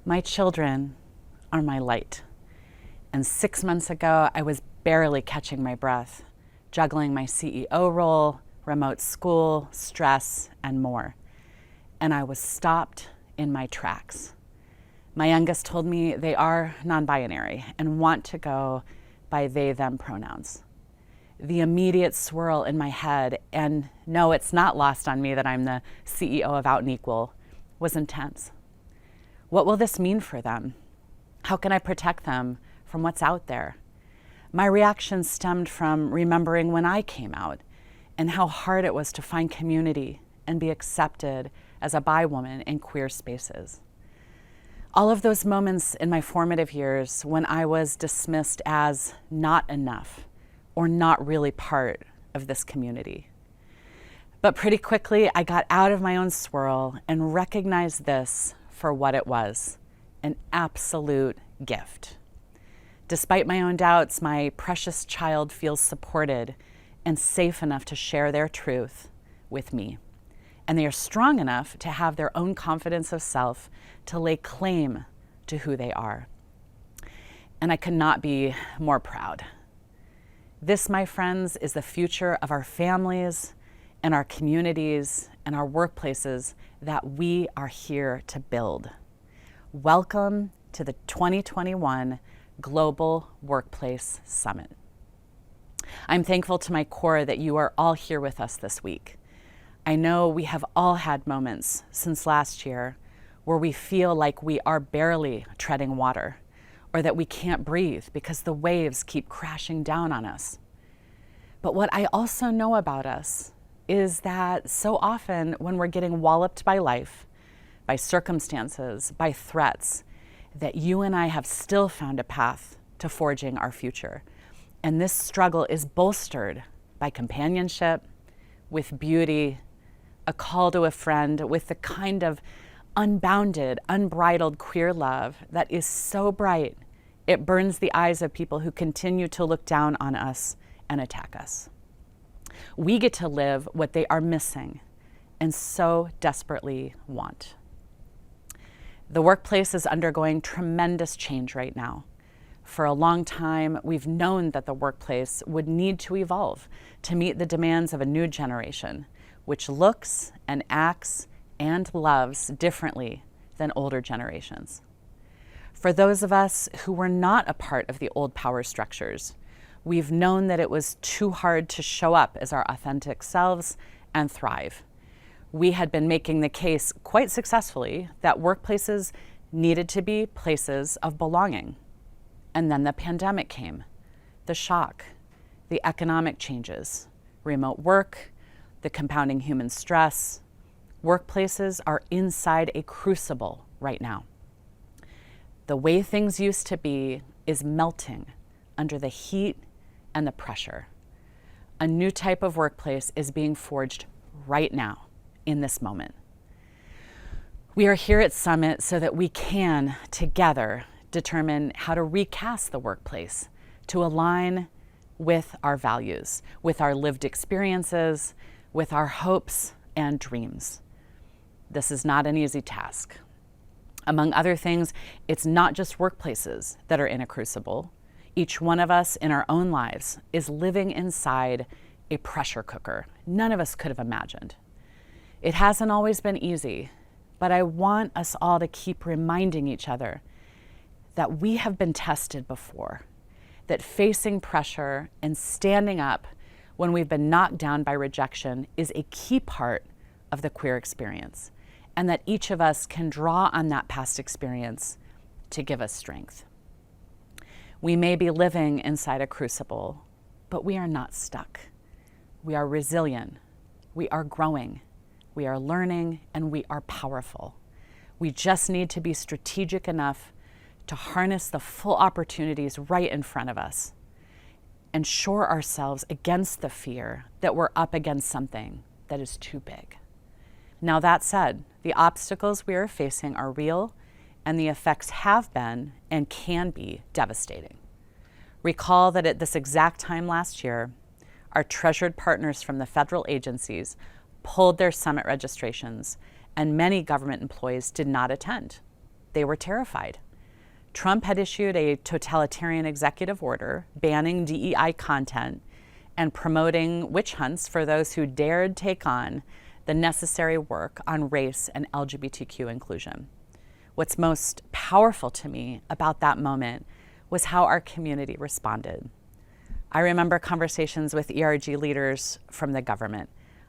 My children are my light. And 6 months ago, I was barely catching my breath, juggling my CEO role, remote school, stress, and more. And I was stopped in my tracks. My youngest told me they are non-binary and want to go by they, them pronouns. The immediate swirl in my head, and no, it's not lost on me that I'm the CEO of Out and Equal, was intense. What will this mean for them? How can I protect them from what's out there? My reaction stemmed from remembering when I came out and how hard it was to find community and be accepted as a bi woman in queer spaces. All of those moments in my formative years when I was dismissed as not enough or not really part of this community. But pretty quickly, I got out of my own swirl and recognized this for what it was, an absolute gift. Despite my own doubts, my precious child feels supported and safe enough to share their truth with me. And they are strong enough to have their own confidence of self to lay claim to who they are. And I could not be more proud. This, my friends, is the future of our families and our communities and our workplaces that we are here to build. Welcome to the 2021 Global Workplace Summit. I'm thankful to my core that you are all here with us this week. I know we have all had moments since last year where we feel like we are barely treading water, or that we can't breathe because the waves keep crashing down on us. But what I also know about us is that so often when we're getting walloped by life, by circumstances, by threats, that you and I have still found a path to forging our future. And this struggle is bolstered by companionship, with beauty, a call to a friend, with the kind of unbounded, unbridled queer love that is so bright, it burns the eyes of people who continue to look down on us and attack us. We get to live what they are missing and so desperately want. The workplace is undergoing tremendous change right now. For a long time, we've known that the workplace would need to evolve to meet the demands of a new generation, which looks and acts and loves differently than older generations. For those of us who were not a part of the old power structures, we've known that it was too hard to show up as our authentic selves and thrive. We had been making the case quite successfully that workplaces needed to be places of belonging. And then the pandemic came, the shock, the economic changes, remote work, the compounding human stress. Workplaces are inside a crucible right now. The way things used to be is melting under the heat and the pressure. A new type of workplace is being forged right now, in this moment. We are here at Summit so that we can, together, determine how to recast the workplace to align with our values, with our lived experiences, with our hopes and dreams. This is not an easy task. Among other things, it's not just workplaces that are in a crucible. Each one of us in our own lives is living inside a pressure cooker none of us could have imagined. It hasn't always been easy, but I want us all to keep reminding each other that we have been tested before, that facing pressure and standing up when we've been knocked down by rejection is a key part of the queer experience, and that each of us can draw on that past experience to give us strength. We may be living inside a crucible, but we are not stuck. We are resilient, we are growing, we are learning, and we are powerful. We just need to be strategic enough to harness the full opportunities right in front of us and shore ourselves against the fear that we're up against something that is too big. Now, that said, the obstacles we are facing are real, and the effects have been and can be devastating. Recall that at this exact time last year, our treasured partners from the federal agencies pulled their summit registrations, and many government employees did not attend. They were terrified. Trump had issued a totalitarian executive order banning DEI content and promoting witch hunts for those who dared take on the necessary work on race and LGBTQ inclusion. What's most powerful to me about that moment was how our community responded. I remember conversations with ERG leaders from the government.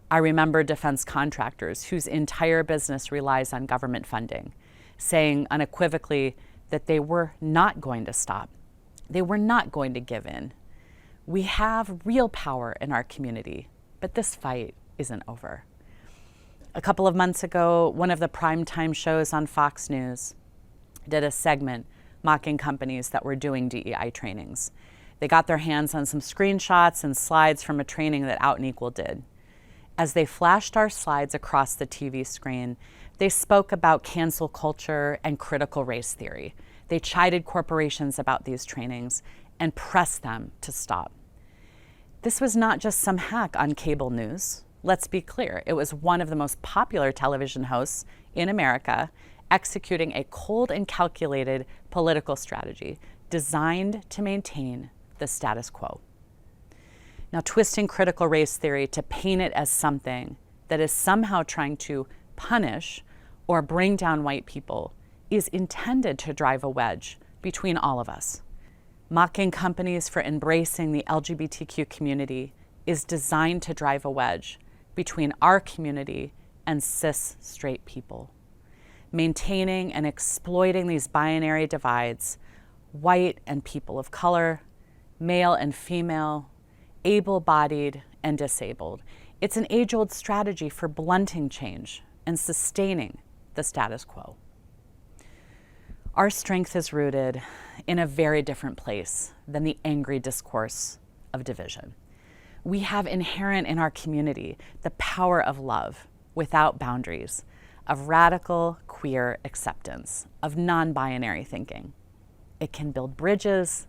I remember defense contractors whose entire business relies on government funding, saying unequivocally that they were not going to stop. They were not going to give in. We have real power in our community, but this fight isn't over. A couple of months ago, one of the primetime shows on Fox News did a segment mocking companies that were doing DEI trainings. They got their hands on some screenshots and slides from a training that Out and Equal did. As they flashed our slides across the TV screen, they spoke about cancel culture and critical race theory. They chided corporations about these trainings and pressed them to stop. This was not just some hack on cable news. Let's be clear, it was one of the most popular television hosts in America executing a cold and calculated political strategy designed to maintain the status quo. Now, twisting critical race theory to paint it as something that is somehow trying to punish or bring down white people is intended to drive a wedge between all of us. Mocking companies for embracing the LGBTQ community is designed to drive a wedge between our community and cis straight people. Maintaining and exploiting these binary divides, white and people of color, male and female, able-bodied and disabled. It's an age-old strategy for blunting change and sustaining the status quo. Our strength is rooted in a very different place than the angry discourse of division. We have inherent in our community the power of love without boundaries, of radical queer acceptance, of non-binary thinking. It can build bridges,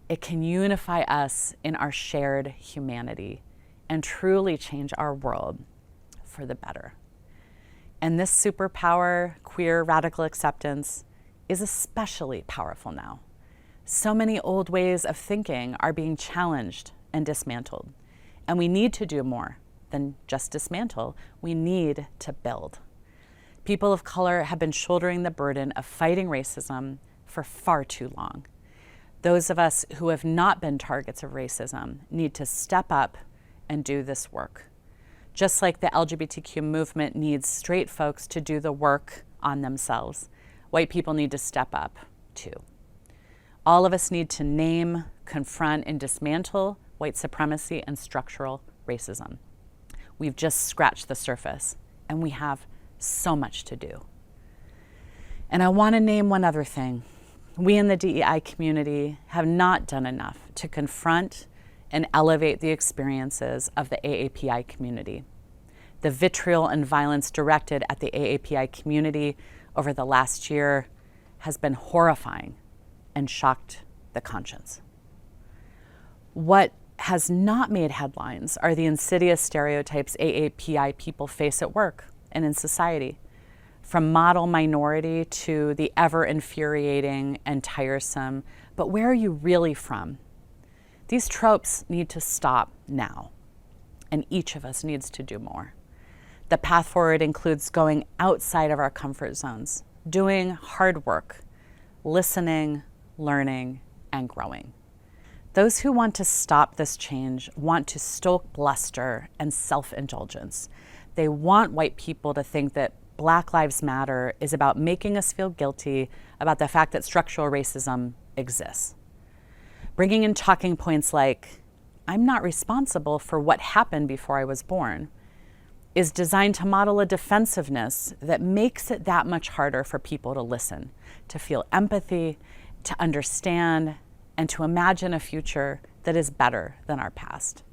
it can unify us in our shared humanity and truly change our world for the better. And this superpower, queer radical acceptance, is especially powerful now. So many old ways of thinking are being challenged and dismantled. And we need to do more than just dismantle. We need to build. People of color have been shouldering the burden of fighting racism for far too long. Those of us who have not been targets of racism need to step up and do this work. Just like the LGBTQ movement needs straight folks to do the work on themselves, white people need to step up too. All of us need to name, confront, and dismantle white supremacy and structural racism. We've just scratched the surface, and we have so much to do. And I want to name one other thing. We in the DEI community have not done enough to confront and elevate the experiences of the AAPI community. The vitriol and violence directed at the AAPI community over the last year has been horrifying and shocked the conscience. What has not made headlines are the insidious stereotypes AAPI people face at work and in society, from model minority to the ever infuriating and tiresome, but where are you really from? These tropes need to stop now, and each of us needs to do more. The path forward includes going outside of our comfort zones, doing hard work, listening, learning, and growing. Those who want to stop this change want to stoke bluster and self-indulgence. They want white people to think that Black Lives Matter is about making us feel guilty about the fact that structural racism exists. Bringing in talking points like, I'm not responsible for what happened before I was born, is designed to model a defensiveness that makes it that much harder for people to listen, to feel empathy, to understand, and to imagine a future that is better than our past.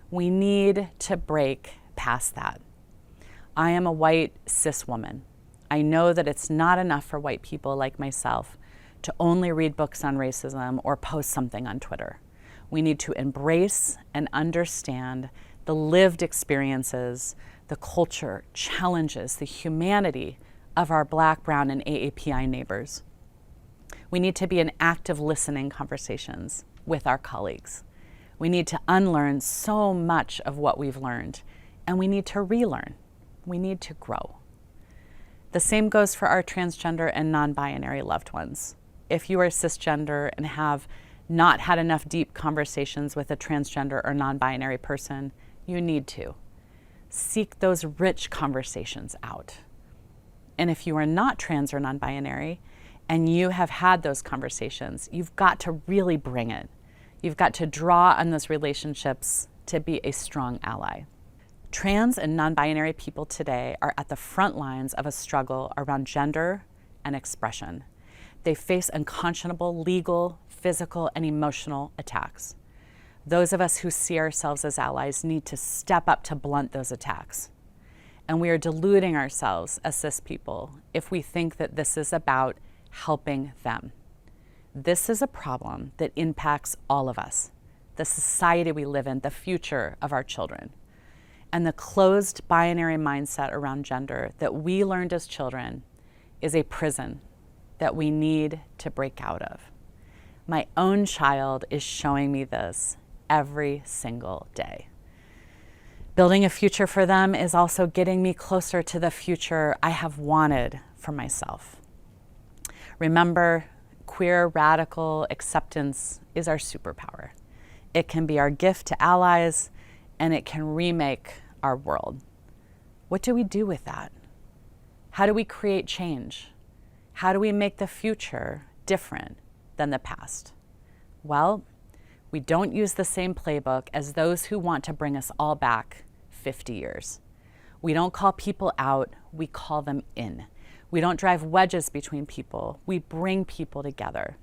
We need to break past that. I am a white cis woman. I know that it's not enough for white people like myself to only read books on racism or post something on Twitter. We need to embrace and understand the lived experiences, the culture, challenges, the humanity of our Black, Brown, and AAPI neighbors. We need to be in active listening conversations with our colleagues. We need to unlearn so much of what we've learned, and we need to relearn. We need to grow. The same goes for our transgender and non-binary loved ones. If you are cisgender and have not had enough deep conversations with a transgender or non-binary person, you need to. Seek those rich conversations out. And if you are not trans or non-binary and you have had those conversations, you've got to really bring it. You've got to draw on those relationships to be a strong ally. Trans and non-binary people today are at the front lines of a struggle around gender and expression. They face unconscionable legal, physical, and emotional attacks. Those of us who see ourselves as allies need to step up to blunt those attacks. And we are deluding ourselves as cis people if we think that this is about helping them. This is a problem that impacts all of us, the society we live in, the future of our children. And the closed binary mindset around gender that we learned as children is a prison that we need to break out of. My own child is showing me this every single day. Building a future for them is also getting me closer to the future I have wanted for myself. Remember, queer radical acceptance is our superpower. It can be our gift to allies, and it can remake our world. What do we do with that? How do we create change? How do we make the future different than the past? Well, we don't use the same playbook as those who want to bring us all back 50 years. We don't call people out, we call them in. We don't drive wedges between people, we bring people together.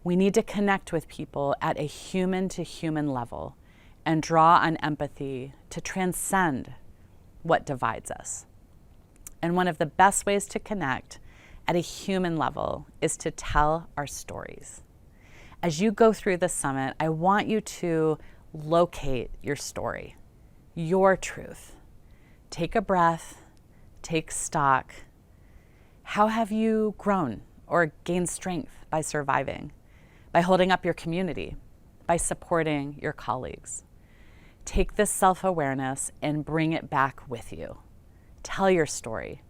We need to connect with people at a human-to-human level and draw on empathy to transcend what divides us. And one of the best ways to connect at a human level is to tell our stories. As you go through the summit, I want you to locate your story, your truth. Take a breath, take stock. How have you grown or gained strength by surviving, by holding up your community, by supporting your colleagues? Take this self-awareness and bring it back with you. Tell your story.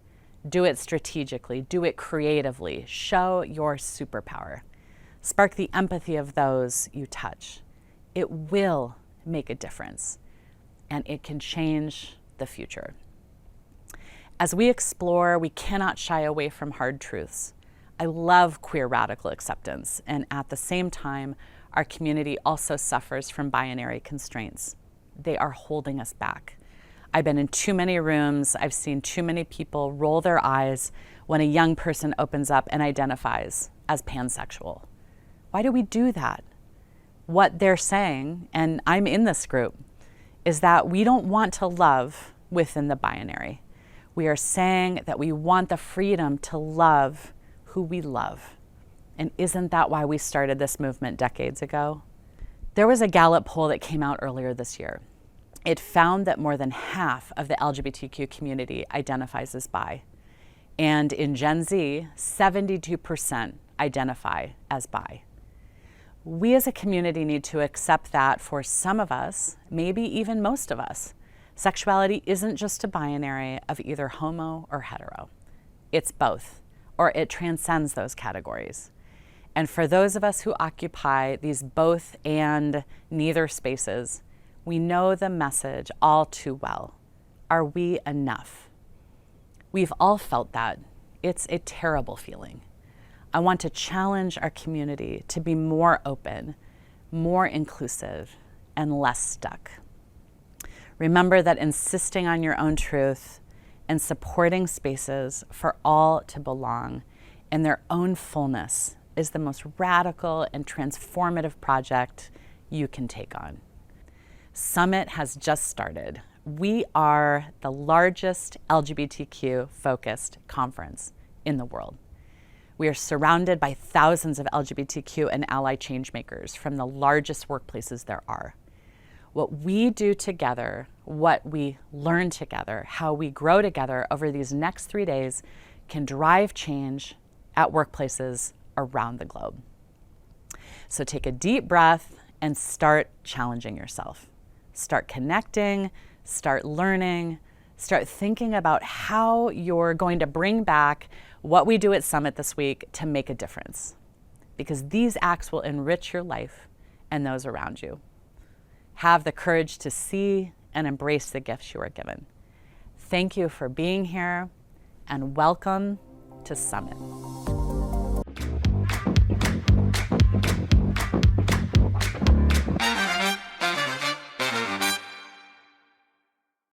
Do it strategically, do it creatively, show your superpower. Spark the empathy of those you touch. It will make a difference, and it can change the future. As we explore, we cannot shy away from hard truths. I love queer radical acceptance, and at the same time, our community also suffers from binary constraints. They are holding us back. I've been in too many rooms. I've seen too many people roll their eyes when a young person opens up and identifies as pansexual. Why do we do that? What they're saying, and I'm in this group, is that we don't want to love within the binary. We are saying that we want the freedom to love who we love. And isn't that why we started this movement decades ago? There was a Gallup poll that came out earlier this year. It found that more than half of the LGBTQ community identifies as bi. And in Gen Z, 72% identify as bi. We as a community need to accept that for some of us, maybe even most of us, sexuality isn't just a binary of either homo or hetero. It's both, or it transcends those categories. And for those of us who occupy these both and neither spaces, we know the message all too well. Are we enough? We've all felt that. It's a terrible feeling. I want to challenge our community to be more open, more inclusive, and less stuck. Remember that insisting on your own truth and supporting spaces for all to belong in their own fullness is the most radical and transformative project you can take on. Summit has just started. We are the largest LGBTQ-focused conference in the world. We are surrounded by thousands of LGBTQ and ally changemakers from the largest workplaces there are. What we do together, what we learn together, how we grow together over these next 3 days can drive change at workplaces around the globe. So take a deep breath and start challenging yourself. Start connecting, start learning, start thinking about how you're going to bring back what we do at Summit this week to make a difference. Because these acts will enrich your life and those around you. Have the courage to see and embrace the gifts you are given. Thank you for being here, and welcome to Summit.